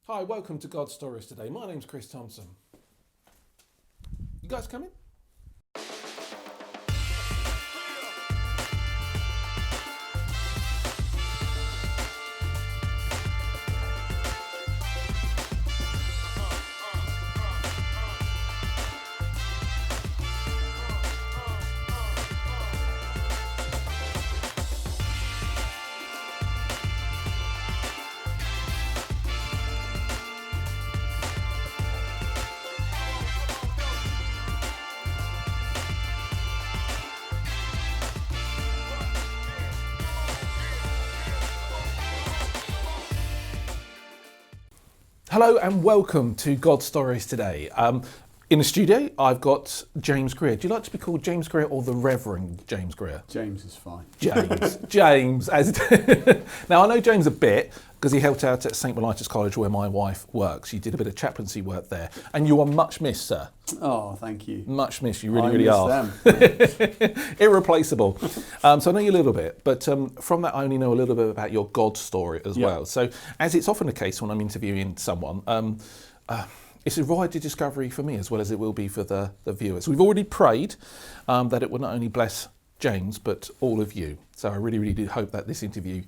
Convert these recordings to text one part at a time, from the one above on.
Hi, welcome to God Stories today. My name's Chris Thompson. You guys coming? Hello and welcome to God Stories today. In the studio, I've got James Grier. Do you like to be called James Grier or the Reverend James Grier? James is fine. James. Now, I know James a bit because he helped out at St. Mellitus College where my wife works. You did a bit of chaplaincy work there. And you are much missed, sir. Oh, thank you. Much missed. You really are. Them. Irreplaceable. So I know you a little bit, but from that I only know a little bit about your God story as well. So as it's often the case when I'm interviewing someone, it's a ride to discovery for me as well as it will be for the viewers. We've already prayed that it will not only bless James, but all of you. So I really do hope that this interview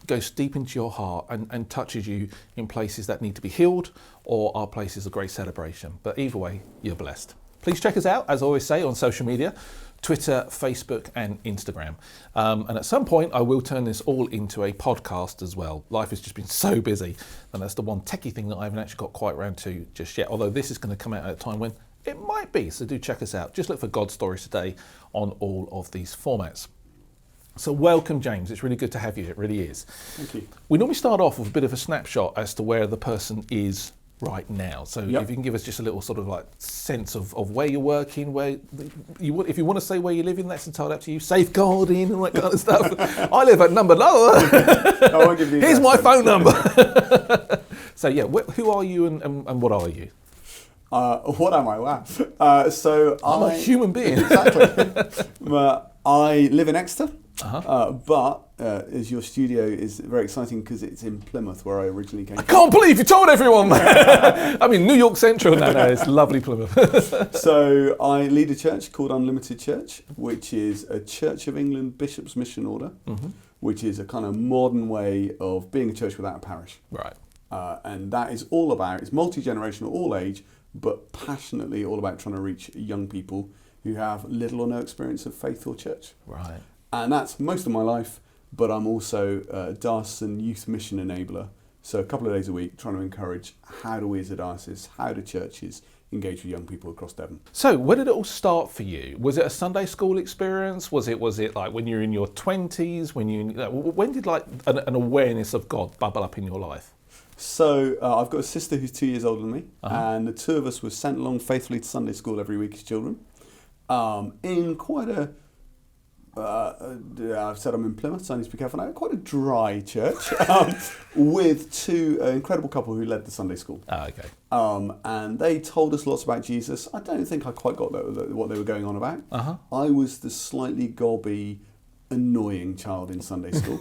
goes deep into your heart and touches you in places that need to be healed or are places of great celebration. But either way, you're blessed. Please check us out, as I always say, on social media, Twitter, Facebook and Instagram. And at some point, I will turn this all into a podcast as well. Life has just been so busy, and that's the one techie thing that I haven't actually got quite around to just yet, although this is going to come out at a time when it might be, so do check us out. Just look for God Stories Today on all of these formats. So welcome, James. It's really good to have you. It really is. Thank you. We normally start off with a bit of a snapshot as to where the person is right now. So if you can give us just a little sort of like sense of where you're working, if you want to say where you're living, that's entirely up to you. Safeguarding and all that kind of stuff. I live at number lower. I won't give you Here's my phone number. So yeah, who are you and what are you? What am I? Wow. I'm a human being. Exactly. I live in Exeter, but as your studio is very exciting because it's in Plymouth where I originally came from. I can't believe you told everyone. I mean, New York Central. No, it's lovely Plymouth. So I lead a church called Unlimited Church, which is a Church of England Bishop's Mission Order, which is a kind of modern way of being a church without a parish. Right. And that is all about, it's multi-generational, all age, but passionately all about trying to reach young people who have little or no experience of faith or church. Right. And that's most of my life, but I'm also a diocesan youth mission enabler. So a couple of days a week trying to encourage how do we as a diocese, how do churches engage with young people across Devon. So where did it all start for you? Was it a Sunday school experience? Was it like when you were in your 20s? When did like an awareness of God bubble up in your life? So I've got a sister who's 2 years older than me, and the two of us were sent along faithfully to Sunday school every week as children. In quite I've said I'm in Plymouth, so I need to be careful now, quite a dry church, with two incredible couple who led the Sunday school. Okay. And they told us lots about Jesus. I don't think I quite got what they were going on about. I was the slightly gobby, annoying child in Sunday school.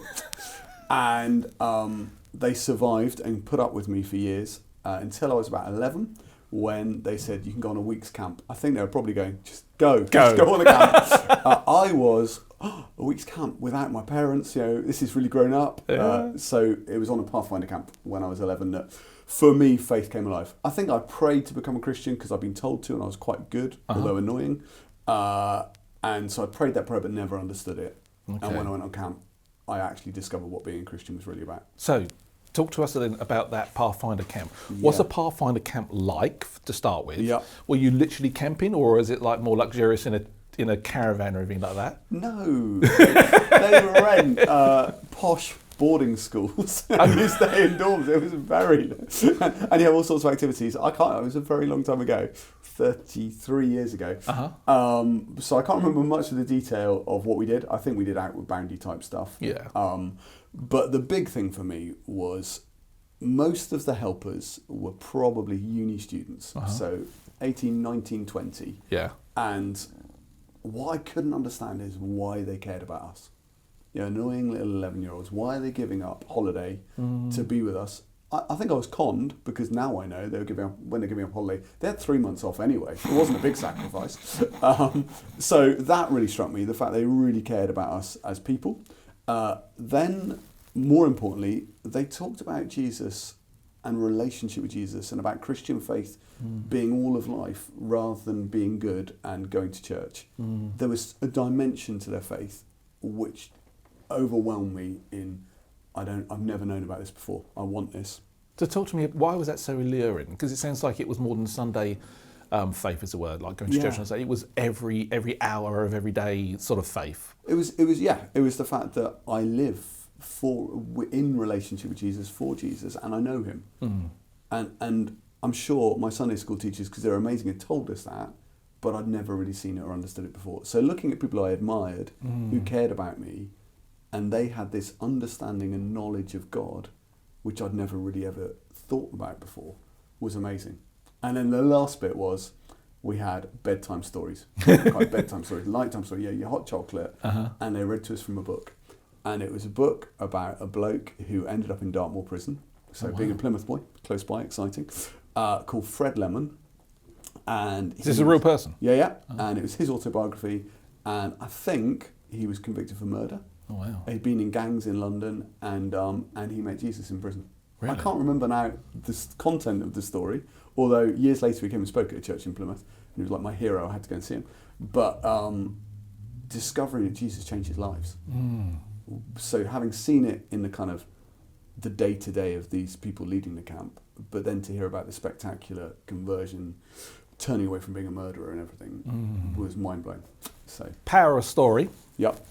And they survived and put up with me for years until I was about 11, when they said you can go on a week's camp. I think they were probably going, just go on the camp. I was a week's camp without my parents. This is really grown up. So it was on a Pathfinder camp when I was 11 that for me faith came alive. I think I prayed to become a Christian because I'd been told to, and I was quite good, although annoying. And so I prayed that prayer but never understood it. Okay. And when I went on camp, I actually discovered what being a Christian was really about. So talk to us then about that Pathfinder camp. What's a Pathfinder camp like to start with? Yeah. Were you literally camping, or is it like more luxurious in a caravan or anything like that? No, they rent posh boarding schools and you stay in dorms. It was very, and you have all sorts of activities. It was a very long time ago, 33 years ago. So I can't remember much of the detail of what we did. I think we did outward boundy type stuff. Yeah. But the big thing for me was most of the helpers were probably uni students. So 18, 19, 20. Yeah. And what I couldn't understand is why they cared about us. Annoying little 11-year-olds. Why are they giving up holiday to be with us? I think I was conned because now I know when they were giving up holiday, they had 3 months off anyway. It wasn't a big sacrifice. So that really struck me, the fact they really cared about us as people. Then, more importantly, they talked about Jesus and relationship with Jesus and about Christian faith being all of life rather than being good and going to church. There was a dimension to their faith which overwhelmed me in, I've never known about this before. I want this. So talk to me, why was that so alluring? Because it sounds like it was more than Sunday faith, as it were, like going to church on Sunday. It was every hour of every day sort of faith. It was the fact that I live in relationship with Jesus, for Jesus, and I know him. And I'm sure my Sunday school teachers, because they're amazing, had told us that, but I'd never really seen it or understood it before. So looking at people I admired, who cared about me, and they had this understanding and knowledge of God, which I'd never really ever thought about before, was amazing. And then the last bit was, we had bedtime stories, nighttime story, your hot chocolate, and they read to us from a book. And it was a book about a bloke who ended up in Dartmoor prison, so being a Plymouth boy, close by, exciting, called Fred Lemon. And is this a real person? Yeah. And it was his autobiography, and I think he was convicted for murder. Oh, wow. He'd been in gangs in London, and he met Jesus in prison. Really? I can't remember now the content of the story, although years later he came and spoke at a church in Plymouth, and he was like my hero. I had to go and see him. But discovering that Jesus changed his lives. So having seen it in the kind of the day-to-day of these people leading the camp, but then to hear about the spectacular conversion, turning away from being a murderer and everything, was mind-blowing. So power of story. Yep.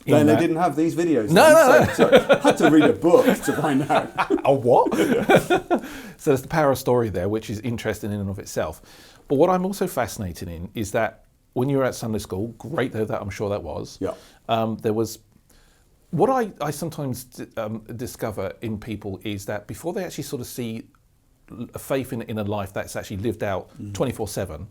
Then they didn't have these videos. No. So I had to read a book to find out. A what? So there's the power of story there, which is interesting in and of itself. But what I'm also fascinated in is that when you were at Sunday school, great though that I'm sure that was, there was, what I sometimes discover in people is that before they actually sort of see a faith in a life that's actually lived out 24/7,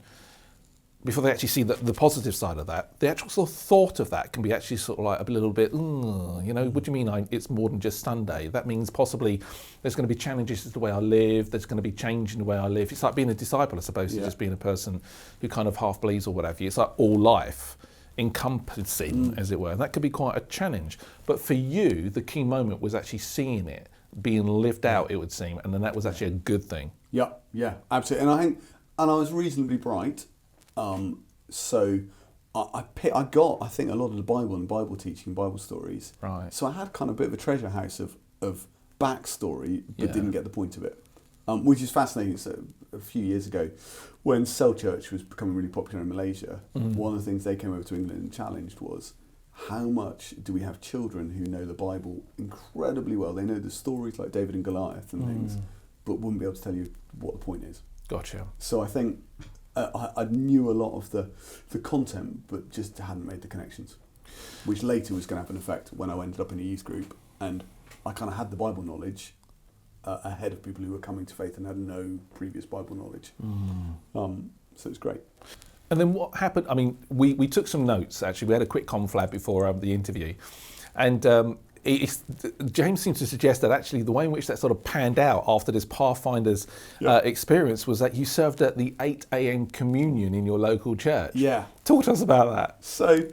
before they actually see the positive side of that, the actual sort of thought of that can be actually sort of like a little bit, what do you mean it's more than just Sunday? That means possibly there's going to be challenges to the way I live, there's going to be change in the way I live. It's like being a disciple, I suppose, just being a person who kind of half believes or whatever. It's like all life encompassing, as it were. And that could be quite a challenge. But for you, the key moment was actually seeing it being lived out, it would seem, and then that was actually a good thing. Yeah, absolutely. And I was reasonably bright. So I got, I think, a lot of the Bible and Bible teaching, Bible stories. Right. So I had kind of a bit of a treasure house of backstory, but didn't get the point of it, which is fascinating. So a few years ago, when Cell Church was becoming really popular in Malaysia, one of the things they came over to England and challenged was, how much do we have children who know the Bible incredibly well? They know the stories like David and Goliath and things, but wouldn't be able to tell you what the point is. Gotcha. So I think I knew a lot of the content, but just hadn't made the connections, which later was going to have an effect when I ended up in a youth group, and I kind of had the Bible knowledge ahead of people who were coming to faith and had no previous Bible knowledge. So it's great. And then what happened? I mean, we took some notes, actually. We had a quick conflab before the interview. And James seems to suggest that actually the way in which that sort of panned out after this Pathfinder's experience was that you served at the 8 a.m. communion in your local church. Yeah. Talk to us about that. So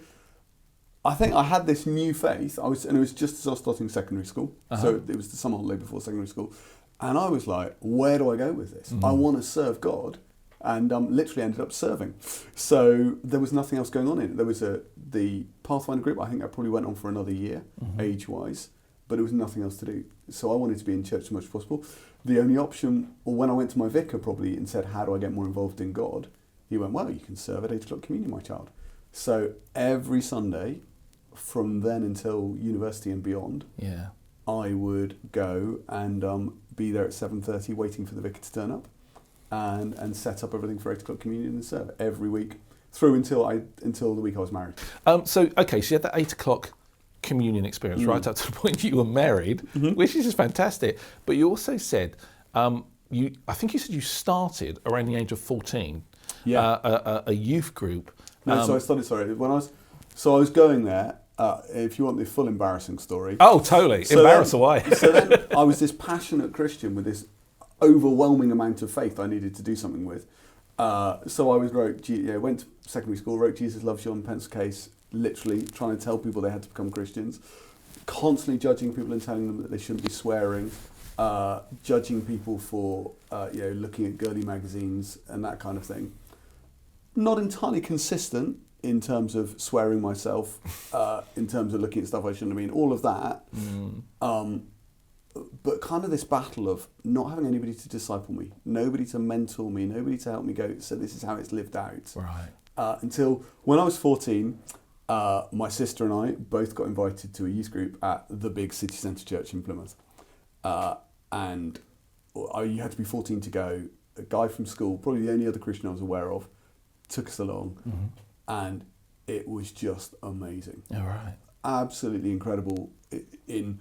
I think I had this new faith. And it was just as I was starting secondary school. So it was the summer holiday before secondary school. And I was like, where do I go with this? I want to serve God. And literally ended up serving. So there was nothing else going on in it. There was the Pathfinder group. I think I probably went on for another year, age-wise, but there was nothing else to do. So I wanted to be in church as much as possible. The only option, or when I went to my vicar probably and said, how do I get more involved in God? He went, well, you can serve at 8 o'clock communion, my child. So every Sunday, from then until university and beyond, I would go and be there at 7:30 waiting for the vicar to turn up. And set up everything for 8 o'clock communion and serve every week through until the week I was married. So you had that 8 o'clock communion experience right up to the point you were married, which is just fantastic. But you also said, I think you said you started around the age of 14, a youth group. No, so I started. I was going there. if you want the full embarrassing story. Oh, totally. Embarrass away. So then I was this passionate Christian with this overwhelming amount of faith I needed to do something with. So I went to secondary school, wrote Jesus Loves You on the pencil case, literally trying to tell people they had to become Christians, constantly judging people and telling them that they shouldn't be swearing, judging people for looking at girly magazines and that kind of thing. Not entirely consistent in terms of swearing myself, in terms of looking at stuff I shouldn't have been, all of that. But kind of this battle of not having anybody to disciple me, nobody to mentor me, nobody to help me go, so this is how it's lived out. Right. Until when I was 14, my sister and I both got invited to a youth group at the big city centre church in Plymouth. And you had to be 14 to go. A guy from school, probably the only other Christian I was aware of, took us along. And it was just amazing. All right. Absolutely incredible in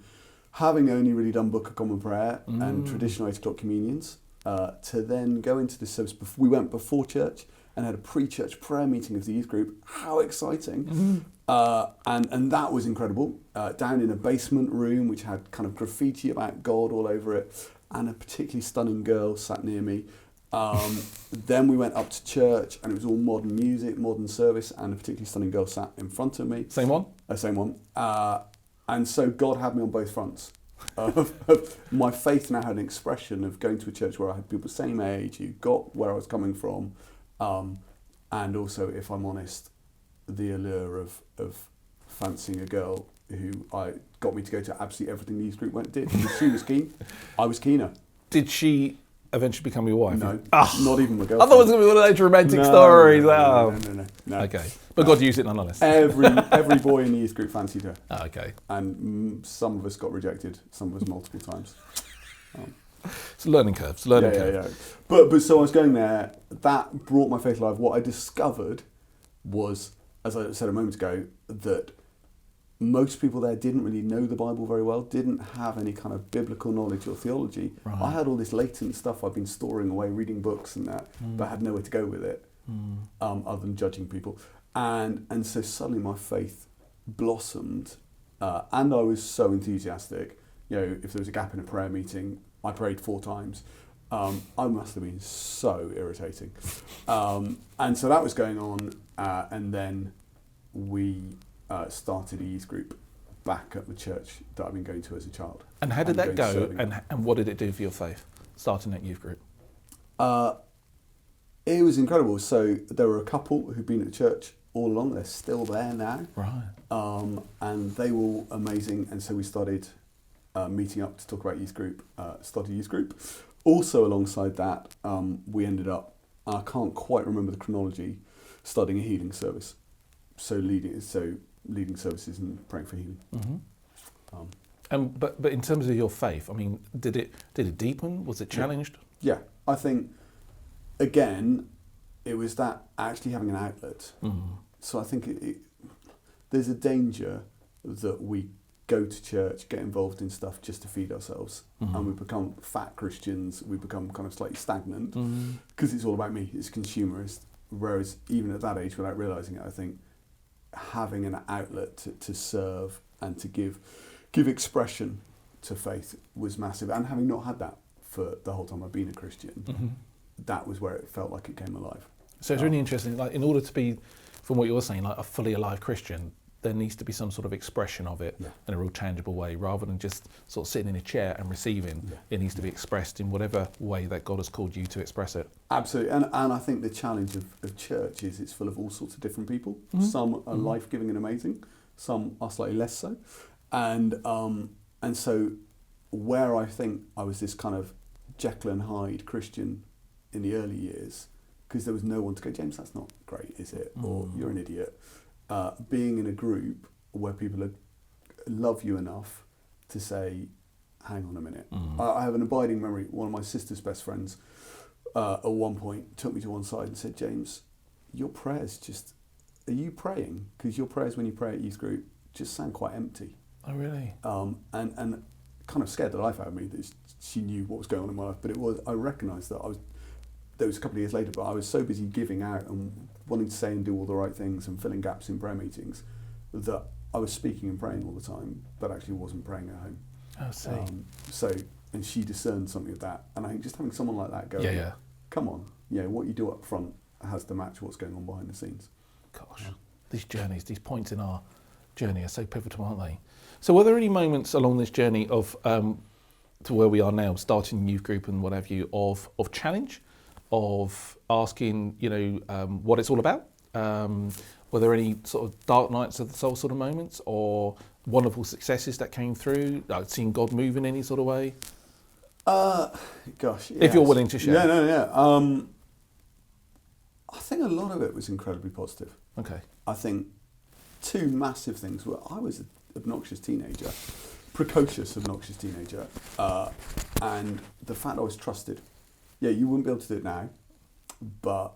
having only really done Book of Common Prayer and traditional 8 o'clock communions, to then go into the service. We went before church and had a pre-church prayer meeting of the youth group. How exciting. And that was incredible. Down in a basement room which had kind of graffiti about God all over it, and a particularly stunning girl sat near me. Then we went up to church and it was all modern music, modern service, and a particularly stunning girl sat in front of me. Same one? Same one. And so God had me on both fronts. My faith now had an expression of going to a church where I had people the same age who got where I was coming from, and also, if I'm honest, the allure of fancying a girl who got me to go to absolutely everything the youth group did. She was keen, I was keener. Did she eventually become your wife? No, not even my girlfriend. I thought it was going to be one of those romantic stories. No. Okay, but God used it nonetheless. Every boy in the youth group fancied her. Oh, okay. And some of us got rejected, some of us multiple times. It's learning curves. Yeah. But so I was going there. That brought my faith alive. What I discovered was, as I said a moment ago, that most people there didn't really know the Bible very well, didn't have any kind of biblical knowledge or theology. Right. I had all this latent stuff I've been storing away, reading books and that, but had nowhere to go with it, other than judging people. And so suddenly my faith blossomed, and I was so enthusiastic. If there was a gap in a prayer meeting, I prayed 4 times. I must have been so irritating. And so that was going on, and then we started a youth group back at the church that I've been going to as a child. And how did that go, and what did it do for your faith, starting that youth group? It was incredible. So there were a couple who'd been at church all along. They're still there now. Right. And they were amazing. And so we started meeting up to talk about youth group, started youth group. Also alongside that, we ended up, I can't quite remember the chronology, studying a healing service. So leading services and praying for healing. But in terms of your faith, I mean, did it deepen? Was it challenged? Yeah, I think again, it was that actually having an outlet. So I think there's a danger that we go to church, get involved in stuff just to feed ourselves, and we become fat Christians. We become kind of slightly stagnant because it's all about me. It's consumerist. Whereas even at that age, without realising it, I think having an outlet to serve and to give expression to faith was massive. And having not had that for the whole time I've been a Christian, that was where it felt like it came alive. So it's really interesting, like in order to be, from what you were saying, like a fully alive Christian, there needs to be some sort of expression of it in a real tangible way, rather than just sort of sitting in a chair and receiving. It needs to be expressed in whatever way that God has called you to express it. Absolutely, and I think the challenge of church is it's full of all sorts of different people. Some are life-giving and amazing, some are slightly less so. And so where I think I was this kind of Jekyll and Hyde Christian in the early years, because there was no one to go, James, that's not great, is it? Or you're an idiot. Being in a group where people love you enough to say, hang on a minute. I have an abiding memory. One of my sister's best friends at one point took me to one side and said, James, your prayers just, are you praying? Because your prayers when you pray at youth group just sound quite empty. Oh, really? And kind of scared the life out of me that she knew what was going on in my life. But I recognised that there was a couple of years later, but I was so busy giving out and wanting to say and do all the right things and filling gaps in prayer meetings that I was speaking and praying all the time, but actually wasn't praying at home. Oh, see. And she discerned something of that. And I think just having someone like that go, come on, what you do up front has to match what's going on behind the scenes. Gosh, these journeys, these points in our journey are so pivotal, aren't they? So were there any moments along this journey of to where we are now, starting youth group and what have you, of challenge, of asking, what it's all about? Were there any sort of dark nights of the soul sort of moments, or wonderful successes that came through, like seeing God move in any sort of way? Gosh, yes. If you're willing to share. Yeah. I think a lot of it was incredibly positive. Okay. I think two massive things were I was an obnoxious teenager, precocious obnoxious teenager, and the fact I was trusted. Yeah, you wouldn't be able to do it now, but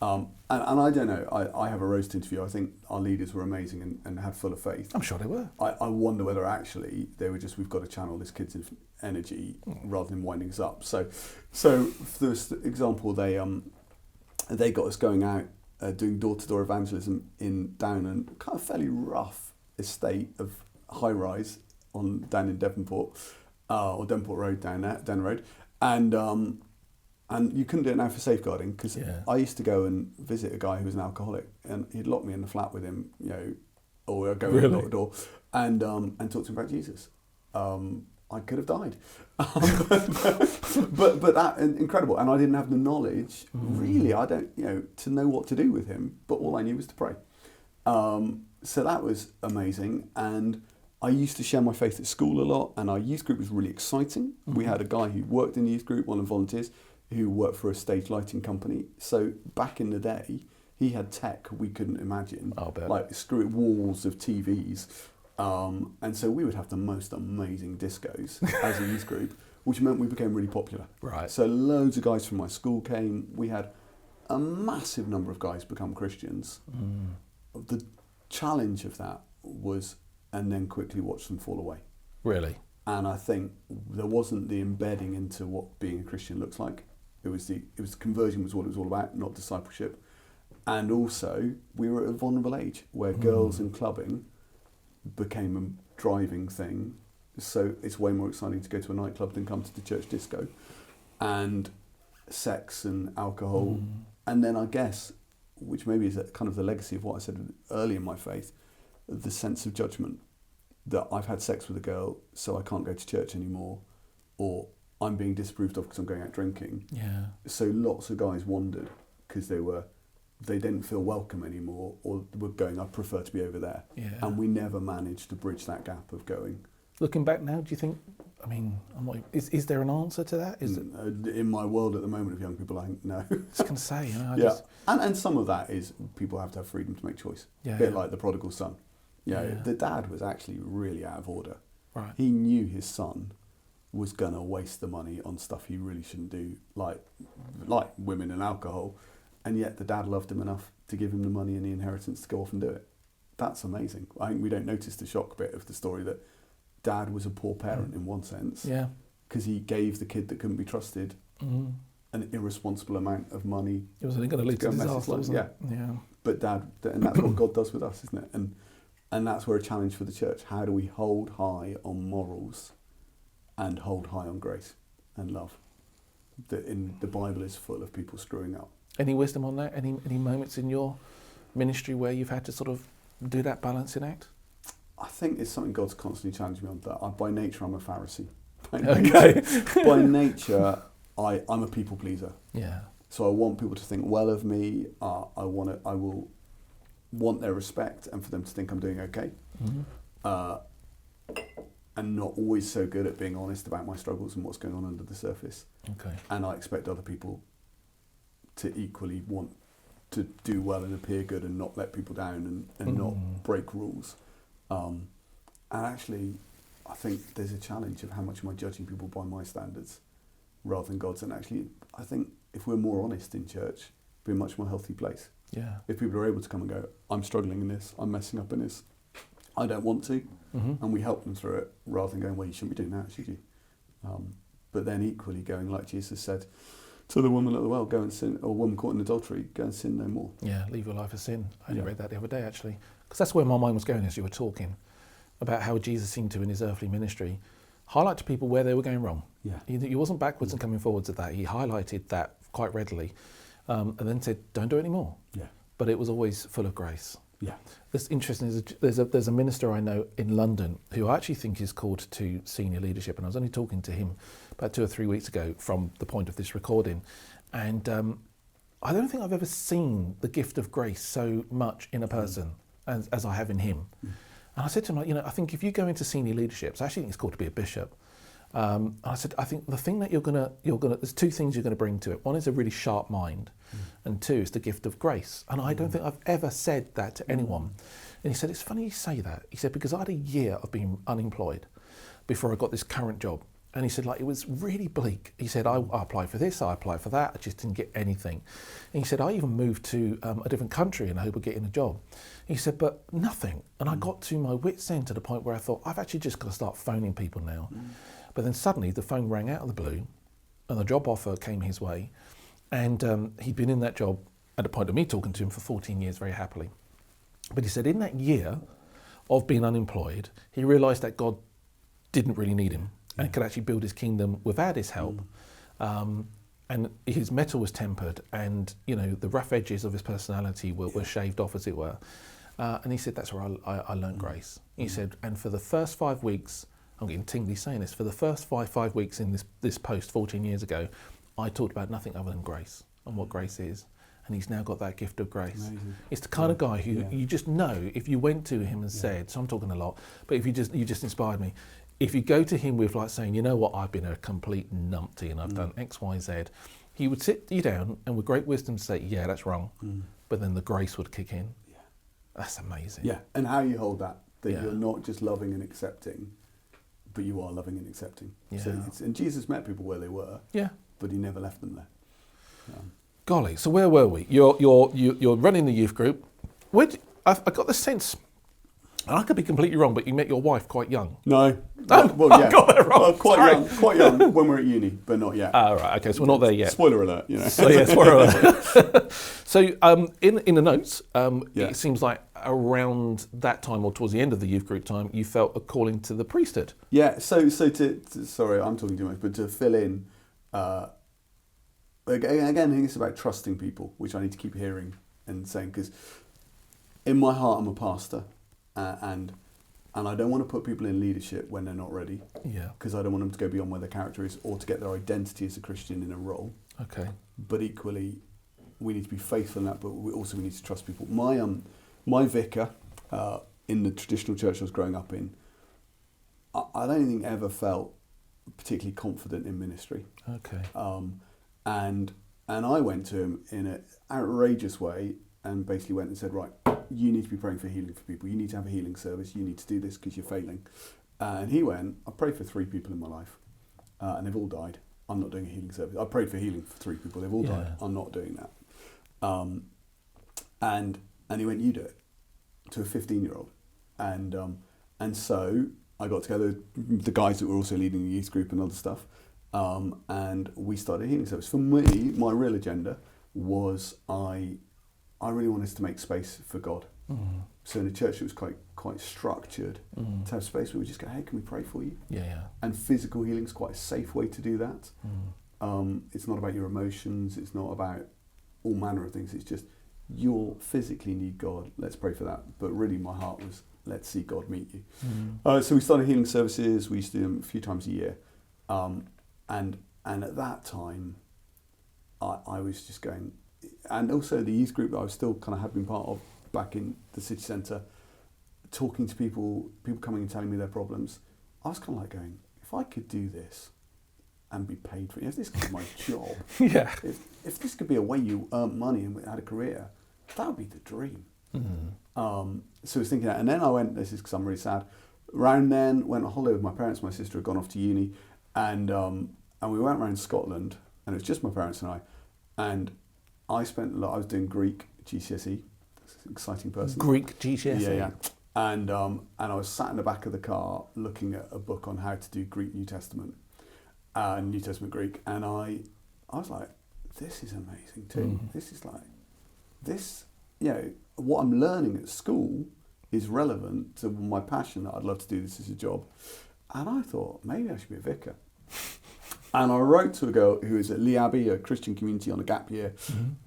and I don't know. I have a roast interview. I think our leaders were amazing and had full of faith. I'm sure they were. I wonder whether actually they were just, we've got to channel this kid's energy rather than winding us up. So for this example, they got us going out doing door-to-door evangelism in Down, kind of fairly rough estate of high rise down in Devonport, or Devonport Road down the road, and you couldn't do it now for safeguarding, because I used to go and visit a guy who was an alcoholic, and he'd lock me in the flat with him, or I'd go in door to door and talk to him about Jesus. I could have died, but that incredible, and I didn't have the knowledge really. I don't, to know what to do with him, but all I knew was to pray. So that was amazing, and I used to share my faith at school a lot, and our youth group was really exciting. We had a guy who worked in the youth group, one of the volunteers, who worked for a stage lighting company. So back in the day, he had tech we couldn't imagine, like walls of TVs. And so we would have the most amazing discos as a youth group, which meant we became really popular. Right. So loads of guys from my school came. We had a massive number of guys become Christians. The challenge of that was, and then quickly watch them fall away. Really? And I think there wasn't the embedding into what being a Christian looks like. It was the conversion was what it was all about, not discipleship. And also, we were at a vulnerable age where girls and clubbing became a driving thing. So it's way more exciting to go to a nightclub than come to the church disco. And sex and alcohol. And then I guess, which maybe is kind of the legacy of what I said early in my faith, the sense of judgment that I've had sex with a girl, so I can't go to church anymore, or I'm being disapproved of because I'm going out drinking. Yeah. So lots of guys wandered because they didn't feel welcome anymore, or were going, I prefer to be over there. Yeah. And we never managed to bridge that gap of going. Looking back now, do you think, is there an answer to that? Is it? In my world at the moment of young people, I think no. I was going to say, And some of that is people have to have freedom to make choice. A bit like the prodigal son. The dad was actually really out of order. Right. He knew his son was going to waste the money on stuff he really shouldn't do, like women and alcohol, and yet the dad loved him enough to give him the money and the inheritance to go off and do it. That's amazing. I think we don't notice the shock bit of the story that dad was a poor parent in one sense, because he gave the kid that couldn't be trusted an irresponsible amount of money. It was going to lead to disaster, wasn't it? Yeah. But dad, and that's what God does with us, isn't it? And that's where a challenge for the church. How do we hold high on morals and hold high on grace and love? The Bible is full of people screwing up. Any wisdom on that? Any moments in your ministry where you've had to sort of do that balancing act? I think it's something God's constantly challenged me on. That by nature, I'm a Pharisee. By nature, I'm a people pleaser. Yeah. So I want people to think well of me. I will want their respect and for them to think I'm doing okay. And not always so good at being honest about my struggles and what's going on under the surface. Okay. And I expect other people to equally want to do well and appear good and not let people down and not break rules. And actually, I think there's a challenge of how much am I judging people by my standards rather than God's. And actually, I think if we're more honest in church, it'll be a much more healthy place. Yeah. If people are able to come and go, I'm struggling in this, I'm messing up in this, I don't want to, and we help them through it rather than going, well, you shouldn't be doing that, should you? But then equally going, like Jesus said to the woman at the well, go and sin, or woman caught in adultery, go and sin no more. Yeah, leave your life of sin. I only read that the other day, actually. Because that's where my mind was going as you were talking, about how Jesus seemed to, in his earthly ministry, highlight to people where they were going wrong. Yeah. He wasn't backwards and coming forwards at that. He highlighted that quite readily, and then said, don't do it anymore. Yeah. But it was always full of grace. Yeah. That's interesting. There's a minister I know in London who I actually think is called to senior leadership, and I was only talking to him about 2 or 3 weeks ago from the point of this recording, and I don't think I've ever seen the gift of grace so much in a person as I have in him. And I said to him, I think if you go into senior leadership, so I actually think it's called to be a bishop. I said, I think the thing that there's 2 things you're going to bring to it. One is a really sharp mind, and 2 is the gift of grace. And I don't think I've ever said that to anyone. And he said, it's funny you say that. He said, because I had a year of being unemployed before I got this current job. And he said, it was really bleak. He said, I applied for this, I applied for that, I just didn't get anything. And he said, I even moved to a different country in the hope of getting a job. He said, but nothing. And I got to my wit's end to the point where I thought, I've actually just got to start phoning people now. But then suddenly the phone rang out of the blue and the job offer came his way. And he'd been in that job at the point of me talking to him for 14 years very happily. But he said in that year of being unemployed, he realised that God didn't really need him and could actually build his kingdom without his help. And his metal was tempered and, the rough edges of his personality were shaved off, as it were. And he said, that's where I learned grace. He said, and for the first 5 weeks, I'm getting tingly saying this, for the first five weeks in this post 14 years ago, I talked about nothing other than grace and what grace is. And he's now got that gift of grace. Amazing. It's the kind of guy who you just know, if you went to him and said, so I'm talking a lot, but if you just inspired me, if you go to him with saying, you know what, I've been a complete numpty and I've done X, Y, Z, he would sit you down and with great wisdom say, yeah, that's wrong. But then the grace would kick in. Yeah. That's amazing. Yeah, and how you hold that you're not just loving and accepting, but you are loving and accepting. Yeah. So and Jesus met people where they were. Yeah. But he never left them there. Golly, so where were we? You're running the youth group. I got the sense, and I could be completely wrong, but you met your wife quite young. No. Oh, well, yeah. I got that wrong. Well, quite young when we're at uni, but not yet. Right, okay, so we're not there yet. Spoiler alert, So yeah, spoiler alert. So in the notes, it seems like around that time or towards the end of the youth group time, you felt a calling to the priesthood. Yeah, so sorry, I'm talking too much, but to fill in, again, I think it's about trusting people, which I need to keep hearing and saying, because in my heart I'm a pastor, and I don't want to put people in leadership when they're not ready. Yeah. Because I don't want them to go beyond where their character is or to get their identity as a Christian in a role. Okay. But equally, we need to be faithful in that, but we need to trust people. My vicar in the traditional church I was growing up in, I don't think ever felt particularly confident in ministry. Okay. And I went to him in an outrageous way and basically went and said, right, you need to be praying for healing for people. You need to have a healing service. You need to do this because you're failing. And he went, I prayed for 3 people in my life and they've all died. I'm not doing a healing service. I prayed for healing for 3 people. They've all died. I'm not doing that. And he went, you do it, to a 15-year-old. And so I got together with the guys that were also leading the youth group and other stuff. And we started a healing service. For me, my real agenda was I really wanted to make space for God. So in a church that was quite structured, to have space where we just go, hey, can we pray for you? Yeah. And physical healing is quite a safe way to do that. It's not about your emotions. It's not about all manner of things. It's just, you'll physically need God. Let's pray for that. But really my heart was, let's see God meet you. So we started healing services. We used to do them a few times a year. And at that time, I was just going, and also the youth group that I was still kind of had been part of back in the city centre, talking to people coming and telling me their problems, I was kind of like going, if I could do this and be paid for it, if this could be my job, if this could be a way you earn money and had a career, that would be the dream. So I was thinking that, and then I went, this is because I'm really sad, around then went on holiday with my parents. My sister had gone off to uni, and we went around Scotland, and it was just my parents and I, and I was doing Greek GCSE, exciting person. Greek GCSE? Yeah. And I was sat in the back of the car looking at a book on how to do Greek New Testament Greek, and I was like, this is amazing too. This is like, this, what I'm learning at school is relevant to my passion that I'd love to do this as a job. And I thought, maybe I should be a vicar. And I wrote to a girl who is at Lee Abbey, a Christian community on a gap year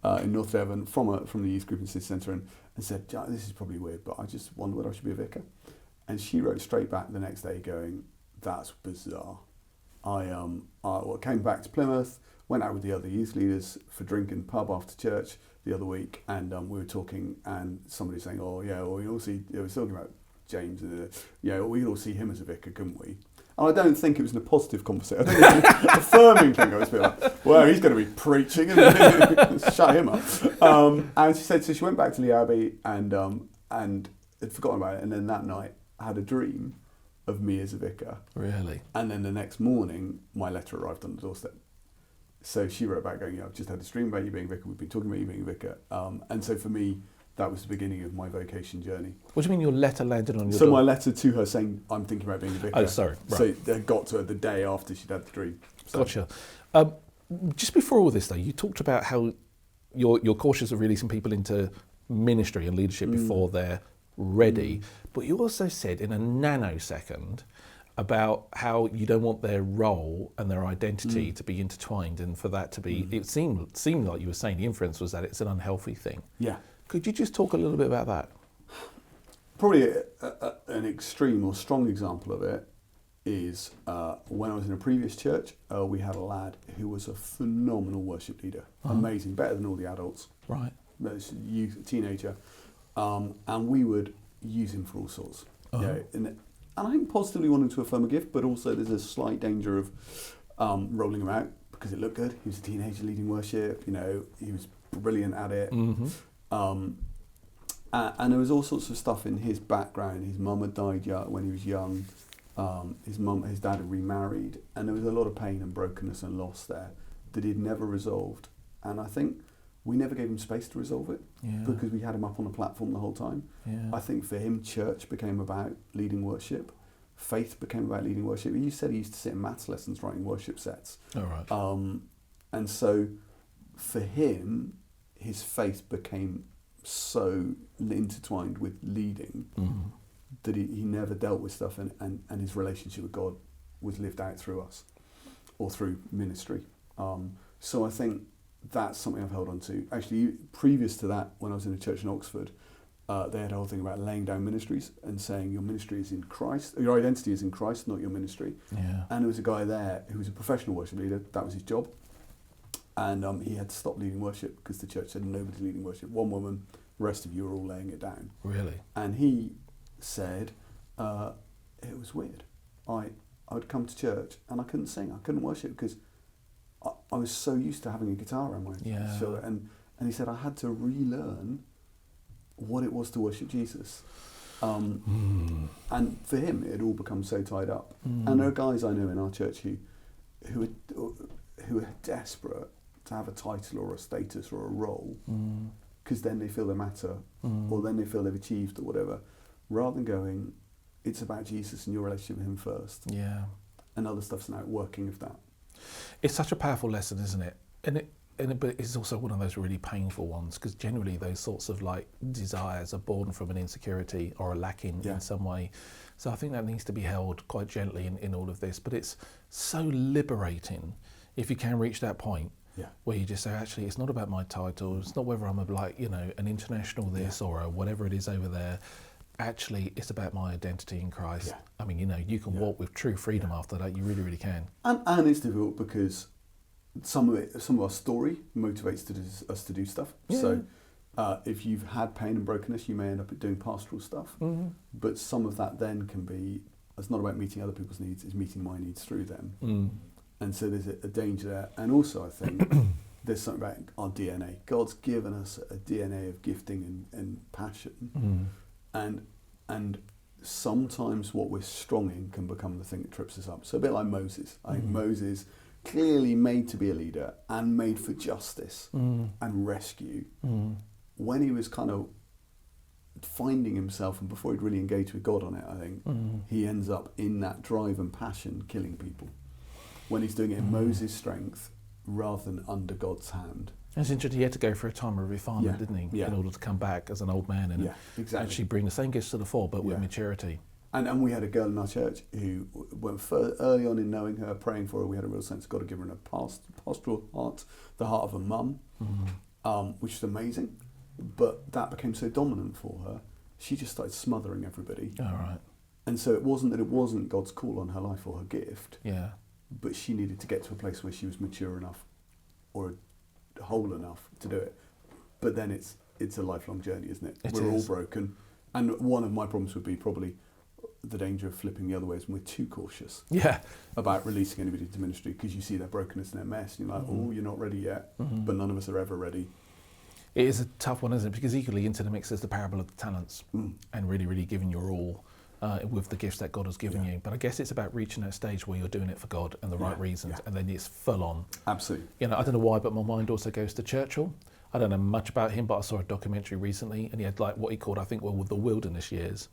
in North Devon, from the youth group in City Centre, and said, this is probably weird, but I just wonder whether I should be a vicar. And she wrote straight back the next day going, that's bizarre. I came back to Plymouth, went out with the other youth leaders for drinking pub after church the other week, and we were talking, and somebody saying, we all see, it was talking about James, we all see him as a vicar, couldn't we? And I don't think it was in a positive conversation. I think it was an affirming thing. I was a bit like, well, he's going to be preaching, and shut him up. And she said, so she went back to Lee Abbey and had forgotten about it, and then that night I had a dream of me as a vicar. Really? And then the next morning, my letter arrived on the doorstep. So she wrote back going, I've just had this dream about you being a vicar. We've been talking about you being a vicar. And so for me, that was the beginning of my vocation journey. What do you mean your letter landed on your door? So my letter to her saying, I'm thinking about being a vicar. Oh, sorry. Right. So it got to her the day after she'd had the dream. So. Gotcha. Just before all this, though, you talked about how you're cautious of releasing people into ministry and leadership before they're ready. But you also said in a nanosecond about how you don't want their role and their identity to be intertwined, and for that to be, it seemed like you were saying the inference was that it's an unhealthy thing. Yeah. Could you just talk a little bit about that? Probably an extreme or strong example of it is when I was in a previous church, we had a lad who was a phenomenal worship leader. Amazing, better than all the adults. Right. Youth, teenager. And we would use him for all sorts. And I think positively wanting to affirm a gift, but also there's a slight danger of rolling him out because it looked good. He was a teenager leading worship, he was brilliant at it. And there was all sorts of stuff in his background. His mum had died when he was young. His dad had remarried, and there was a lot of pain and brokenness and loss there that he'd never resolved. And I think we never gave him space to resolve it because we had him up on a platform the whole time. Yeah. I think for him, church became about leading worship. Faith became about leading worship. He said he used to sit in maths lessons writing worship sets. All right. And so for him, his faith became so intertwined with leading that he never dealt with stuff, and his relationship with God was lived out through us or through ministry. So I think that's something I've held on to. Actually, previous to that, when I was in a church in Oxford, they had a whole thing about laying down ministries and saying your ministry is in Christ, your identity is in Christ, not your ministry. Yeah. And there was a guy there who was a professional worship leader, that was his job. And he had to stop leading worship because the church said nobody's leading worship. One woman, the rest of you are all laying it down. Really? And he said, it was weird. I would come to church and I couldn't sing, I couldn't worship because I was so used to having a guitar around my shoulder. And he said I had to relearn what it was to worship Jesus. And for him, it had all become so tied up. And there are guys I know in our church who are desperate to have a title or a status or a role because then they feel they matter or then they feel they've achieved or whatever, rather than going, it's about Jesus and your relationship with him first. Yeah. And other stuff's now working of that. It's such a powerful lesson, isn't it? But it's also one of those really painful ones because generally those sorts of like desires are born from an insecurity or a lacking in some way. So I think that needs to be held quite gently in all of this. But it's so liberating if you can reach that point where you just say, actually, it's not about my title. It's not whether I'm an international this or a whatever it is over there. Actually, it's about my identity in Christ. Yeah. I mean, you can walk with true freedom after that. You really, really can. And it's difficult because some of our story motivates us to do stuff. Yeah. So if you've had pain and brokenness, you may end up doing pastoral stuff. But some of that then can be, it's not about meeting other people's needs, it's meeting my needs through them. And so there's a danger there. And also I think there's something about our DNA. God's given us a DNA of gifting and passion. And sometimes what we're strong in can become the thing that trips us up. So a bit like Moses. I think Moses, clearly made to be a leader and made for justice and rescue. When he was kind of finding himself and before he'd really engaged with God on it, I think, he ends up in that drive and passion killing people. When he's doing it in Moses' strength, rather than under God's hand. It's interesting, he had to go through a time of refinement, Yeah. didn't he? Yeah. In order to come back as an old man and actually bring the same gifts to the fore, but with maturity. And we had a girl in our church who went early on in knowing her, praying for her. We had a real sense of God had given her a pastoral heart, the heart of a mum, which is amazing. But that became so dominant for her, she just started smothering everybody. All right. And so it wasn't God's call on her life or her gift. Yeah. But she needed to get to a place where she was mature enough or whole enough to do it. But then it's a lifelong journey, isn't it? We're all broken. And one of my problems would be probably the danger of flipping the other way is when we're too cautious about releasing anybody into ministry, because you see their brokenness and their mess and you're like, oh, you're not ready yet. But none of us are ever ready. It is a tough one, isn't it? Because equally into the mix is the parable of the talents and really, really giving your all with the gifts that God has given you. But I guess it's about reaching that stage where you're doing it for God and the right reasons, and then it's full on. Absolutely. You know, I don't know why, but my mind also goes to Churchill. I don't know much about him, but I saw a documentary recently, and he had like what he called, I think, the wilderness years.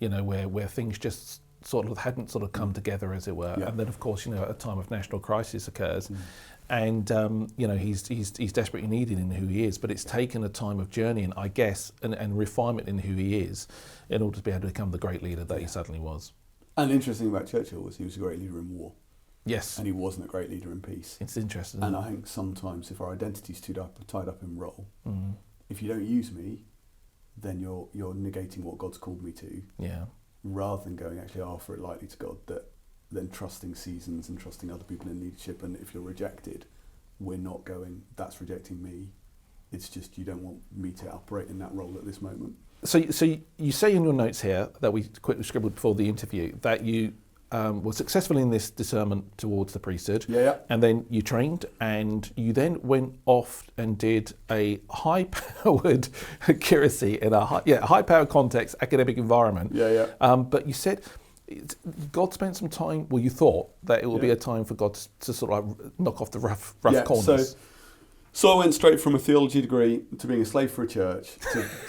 You know, where things just sort of hadn't sort of come together, as it were. And then, of course, you know, a time of national crisis occurs. And you know, he's desperately needed in who he is, but it's taken a time of journeying, I guess, and refinement in who he is, in order to be able to become the great leader that he suddenly was. And the interesting thing about Churchill was he was a great leader in war. Yes. And he wasn't a great leader in peace. It's interesting. And I think sometimes if our identity's tied up in role, if you don't use me, then you're negating what God's called me to. Yeah. Rather than going, actually, I offer it lightly to God, then trusting seasons and trusting other people in leadership. And if you're rejected, we're not going, that's rejecting me. It's just you don't want me to operate in that role at this moment. So you say in your notes here that we quickly scribbled before the interview that you were successful in this discernment towards the priesthood. And then you trained, and you then went off and did a high-powered curacy in a high-powered context, academic environment. But you said God spent some time, well, you thought that it would be a time for God to sort of like knock off the rough corners. So I went straight from a theology degree to being a slave for a church